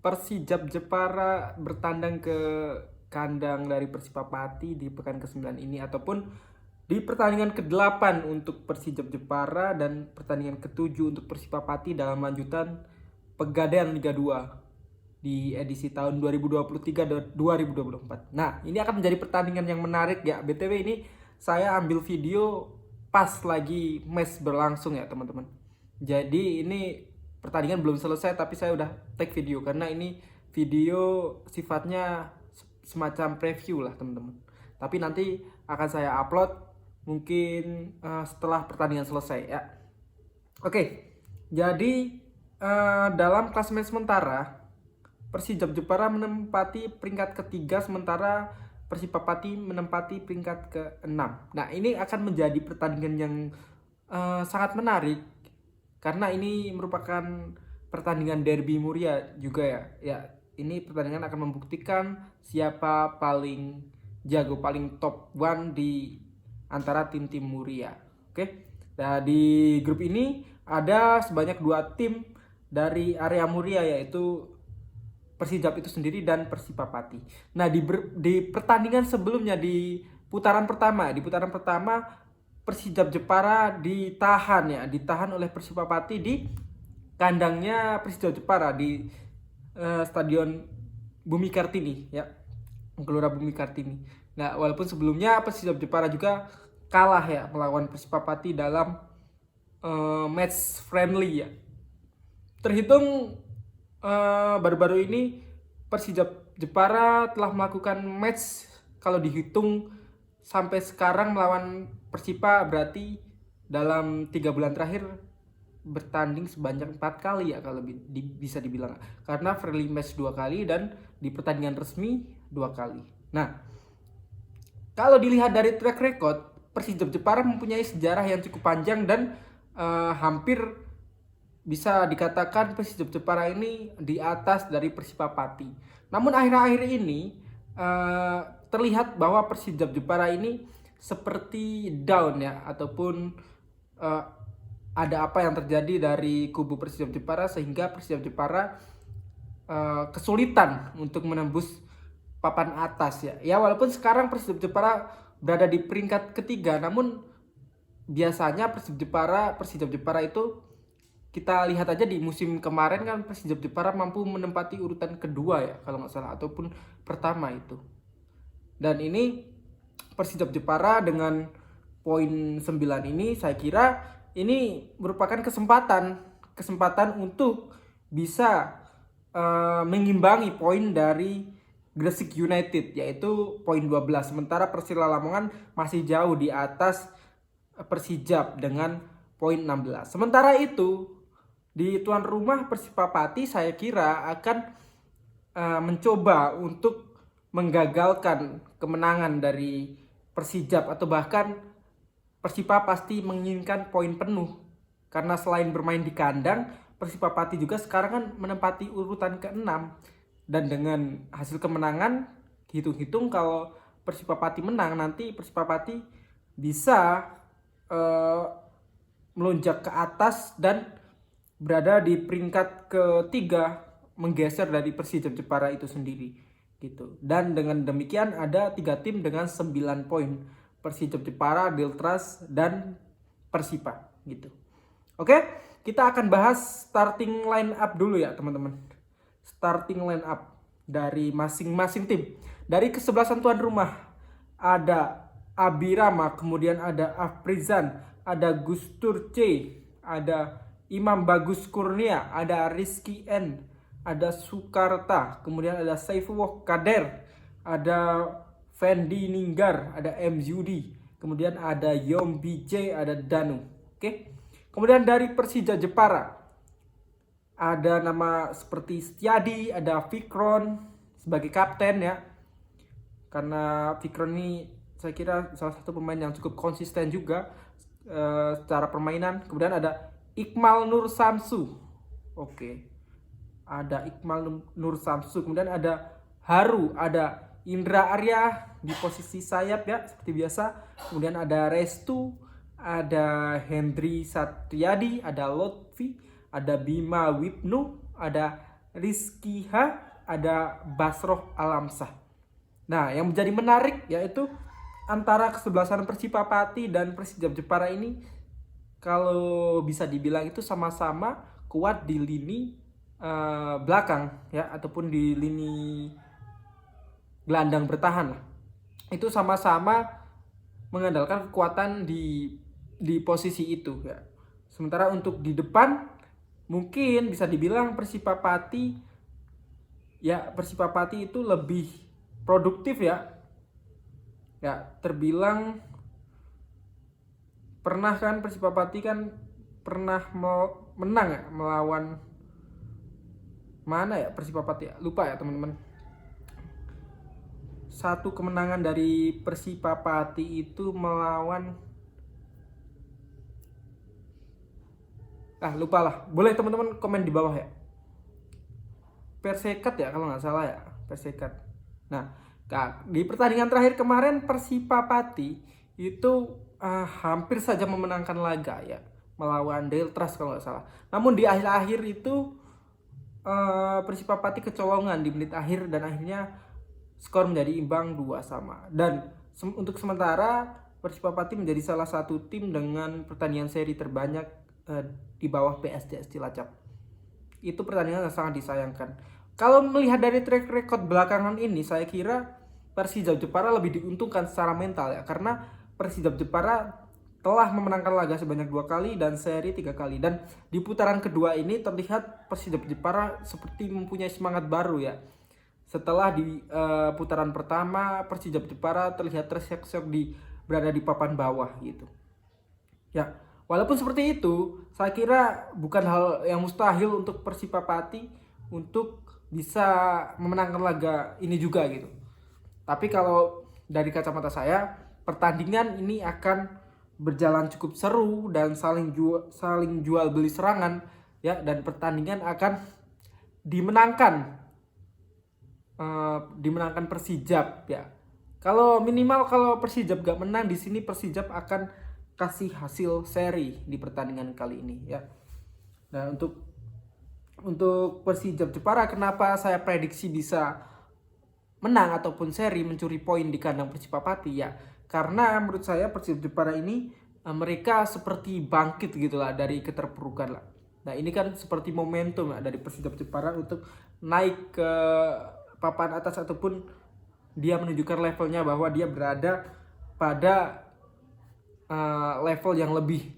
Persijap Jepara bertandang ke kandang dari Persipapati di pekan ke-9 ini, ataupun di pertandingan ke-8 untuk Persijap Jepara dan pertandingan ke-7 untuk Persipapati dalam lanjutan Pegadaian Liga 2 di edisi tahun 2023-2024. Nah, ini akan menjadi pertandingan yang menarik ya. BTW ini saya ambil video pas lagi match berlangsung ya teman-teman. Jadi ini pertandingan belum selesai tapi saya udah take video karena ini video sifatnya semacam preview lah teman-teman. Tapi nanti akan saya upload mungkin setelah pertandingan selesai ya. Oke, jadi dalam klasemen sementara Persijap Jepara menempati peringkat ketiga sementara Persipapati menempati peringkat ke-6. Nah, ini akan menjadi pertandingan yang sangat menarik karena ini merupakan pertandingan derby Muria juga ya. Ya, ini pertandingan akan membuktikan siapa paling jago, paling top one di antara tim-tim Muria. Oke. Nah, di grup ini ada sebanyak 2 tim dari area Muria, yaitu Persijap itu sendiri dan Persipapati. Nah, di pertandingan sebelumnya di putaran pertama Persijap Jepara ditahan oleh Persipapati di kandangnya Persijap Jepara di Stadion Bumi Kartini ya. Gelora Bumi Kartini. Nah, walaupun sebelumnya Persijap Jepara juga kalah ya melawan Persipapati dalam match friendly ya. Terhitung baru-baru ini Persijap Jepara telah melakukan match, kalau dihitung sampai sekarang melawan Persipa berarti dalam 3 bulan terakhir bertanding sebanyak 4 kali ya kalau bisa dibilang, karena friendly match 2 kali dan di pertandingan resmi 2 kali. Nah, kalau dilihat dari track record, Persijap Jepara mempunyai sejarah yang cukup panjang dan hampir bisa dikatakan Persijap Jepara ini di atas dari Persipapati. Namun akhir-akhir ini terlihat bahwa Persijap Jepara ini seperti down ya, ataupun ada apa yang terjadi dari kubu Persijap Jepara sehingga Persijap Jepara kesulitan untuk menembus papan atas ya. Ya, walaupun sekarang Persijap Jepara berada di peringkat ketiga, namun biasanya Persijap Jepara itu kita lihat aja di musim kemarin kan Persijap Jepara mampu menempati urutan kedua ya kalau nggak salah, ataupun pertama itu. Dan ini Persijap Jepara dengan poin 9 ini saya kira ini merupakan kesempatan untuk bisa mengimbangi poin dari Gresik United, yaitu poin 12. Sementara Persela Lamongan masih jauh di atas Persijap dengan poin 16. Sementara itu di tuan rumah Persipapati saya kira akan mencoba untuk menggagalkan kemenangan dari Persijap, atau bahkan Persipa pasti menginginkan poin penuh. Karena selain bermain di kandang, Persipapati juga sekarang kan menempati urutan ke-6. Dan dengan hasil kemenangan, hitung-hitung kalau Persipapati menang, nanti Persipapati bisa melonjak ke atas dan berada di peringkat ketiga, menggeser dari Persijap Jepara itu sendiri gitu. Dan dengan demikian ada 3 tim dengan 9 poin, Persijap Jepara, Deltras, dan Persipa gitu. Oke, kita akan bahas starting line up dulu ya teman-teman. Starting line up dari masing-masing tim. Dari kesebelasan tuan rumah ada Abirama, kemudian ada Afrizan, ada Gustur C, ada Imam Bagus Kurnia, ada Rizky N, ada Sukarta, kemudian ada Saifullah Kader, ada Fendi Ninggar, ada M Yudi, kemudian ada Yom BJ, ada Danu. Oke. Kemudian dari Persija Jepara ada nama seperti Setiadi, ada Fikron sebagai kapten ya. Karena Fikron ini saya kira salah satu pemain yang cukup konsisten juga secara permainan. Kemudian ada Iqmal Nur Samsu. Oke. Ada Iqmal Nur Samsu. Kemudian ada Haru, ada Indra Arya di posisi sayap ya seperti biasa. Kemudian ada Restu, ada Hendri Satriadi, ada Lotfi, ada Bima Wibnu, ada Rizky H, ada Basroh Alamsah. Nah, yang menjadi menarik yaitu antara kesebelasan Persipapati dan Persijap Jepara ini, kalau bisa dibilang itu sama-sama kuat di lini belakang ya, ataupun di lini gelandang bertahan lah. Itu sama-sama mengandalkan kekuatan di posisi itu ya. Sementara untuk di depan mungkin bisa dibilang Persipapati itu lebih produktif ya. Ya, terbilang pernah kan Persipapati kan pernah menang ya melawan mana ya Persipapati ya? Lupa ya teman-teman. Satu kemenangan dari Persipapati itu melawan, lupa lah. Boleh teman-teman komen di bawah ya. Persekat ya kalau nggak salah ya, Persekat. Nah, di pertandingan terakhir kemarin Persipapati itu hampir saja memenangkan laga ya, melawan Deltras kalau nggak salah. Namun di akhir-akhir itu Persipapati kecolongan di menit akhir dan akhirnya skor menjadi imbang 2-2. Dan untuk sementara Persipapati menjadi salah satu tim dengan pertandingan seri terbanyak di bawah PSDS Cilacap. Itu pertandingan yang sangat disayangkan. Kalau melihat dari track record belakangan ini, saya kira Persijap Jepara lebih diuntungkan secara mental ya, karena Persijap Jepara telah memenangkan laga sebanyak 2 kali dan seri 3 kali. Dan di putaran kedua ini terlihat Persijap Jepara seperti mempunyai semangat baru ya. Setelah di putaran pertama Persijap Jepara terlihat terseok-seok berada di papan bawah gitu. Ya, walaupun seperti itu, saya kira bukan hal yang mustahil untuk Persipapati untuk bisa memenangkan laga ini juga gitu. Tapi kalau dari kacamata saya, pertandingan ini akan berjalan cukup seru dan saling jual beli serangan ya, dan pertandingan akan dimenangkan Persijap ya. Kalau minimal kalau Persijap gak menang di sini, Persijap akan kasih hasil seri di pertandingan kali ini ya. Nah, untuk Persijap Jepara, kenapa saya prediksi bisa menang ataupun seri mencuri poin di kandang Persipapati ya? Karena menurut saya Persijap Jepara ini mereka seperti bangkit gitulah dari keterpurukan lah. Nah, ini kan seperti momentum ya dari Persijap Jepara untuk naik ke papan atas, ataupun dia menunjukkan levelnya bahwa dia berada pada level yang lebih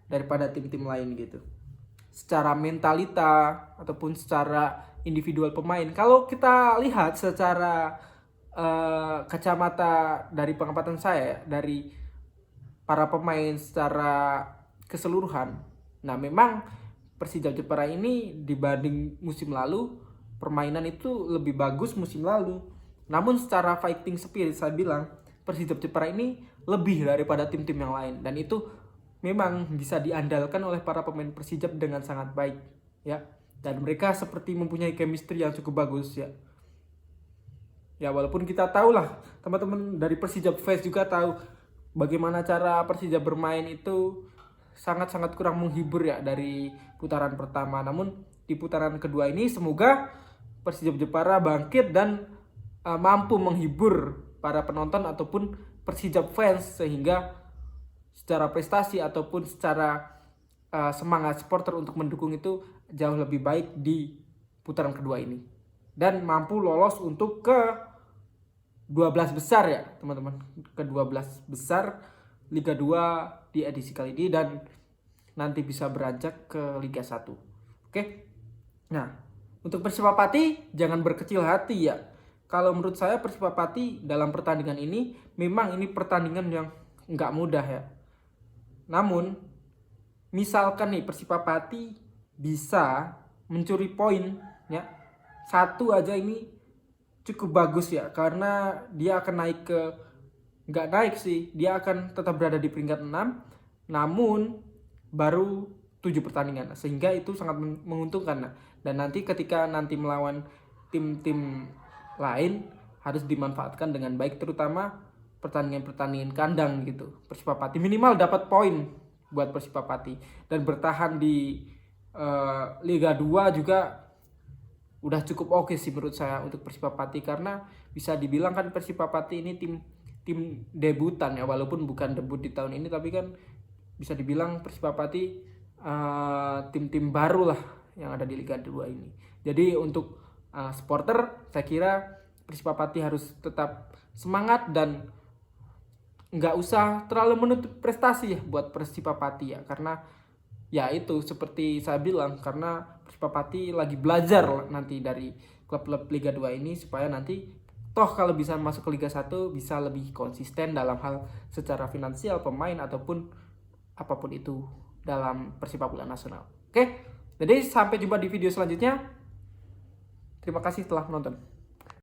daripada tim-tim lain gitu. Secara mentalita ataupun secara individual pemain. Kalau kita lihat secara kacamata dari pengamatan saya, dari para pemain secara keseluruhan, nah memang Persijap Jepara ini dibanding musim lalu, permainan itu lebih bagus musim lalu. Namun secara fighting spirit, saya bilang Persijap Jepara ini lebih daripada tim-tim yang lain, dan itu memang bisa diandalkan oleh para pemain Persijap dengan sangat baik ya. Dan mereka seperti mempunyai chemistry yang cukup bagus ya. Ya, walaupun kita tahu lah, teman-teman dari Persijap fans juga tahu bagaimana cara Persijap bermain itu sangat-sangat kurang menghibur ya dari putaran pertama. Namun di putaran kedua ini semoga Persijap Jepara bangkit dan mampu menghibur para penonton ataupun Persijap fans, sehingga secara prestasi ataupun secara semangat supporter untuk mendukung itu jauh lebih baik di putaran kedua ini, dan mampu lolos untuk ke 12 besar ya teman-teman, ke 12 besar Liga 2 di edisi kali ini, dan nanti bisa beranjak ke Liga 1. Oke. Nah, untuk Persipapati jangan berkecil hati ya. Kalau menurut saya Persipapati dalam pertandingan ini memang ini pertandingan yang nggak mudah ya. Namun misalkan nih Persipapati bisa mencuri poin ya, satu aja ini cukup bagus ya, karena dia akan naik ke, nggak naik sih, dia akan tetap berada di peringkat 6 namun baru 7 pertandingan, sehingga itu sangat menguntungkan. Dan nanti ketika nanti melawan tim-tim lain harus dimanfaatkan dengan baik, terutama pertandingan-pertandingan kandang gitu. Persipapati minimal dapat poin buat Persipapati, dan bertahan di Liga 2 juga udah cukup oke sih menurut saya untuk Persipapati, karena bisa dibilang kan Persipapati ini tim debutan ya, walaupun bukan debut di tahun ini, tapi kan bisa dibilang Persipapati tim-tim baru lah yang ada di Liga 2 ini. Jadi untuk supporter, saya kira Persipapati harus tetap semangat dan nggak usah terlalu menuntut prestasi ya buat Persipapati ya, karena ya itu seperti saya bilang, karena Persipapati lagi belajar nanti dari klub-klub Liga 2 ini, supaya nanti toh kalau bisa masuk ke Liga 1 bisa lebih konsisten dalam hal secara finansial, pemain ataupun apapun itu dalam persepak bola nasional. Oke, jadi sampai jumpa di video selanjutnya. Terima kasih telah menonton.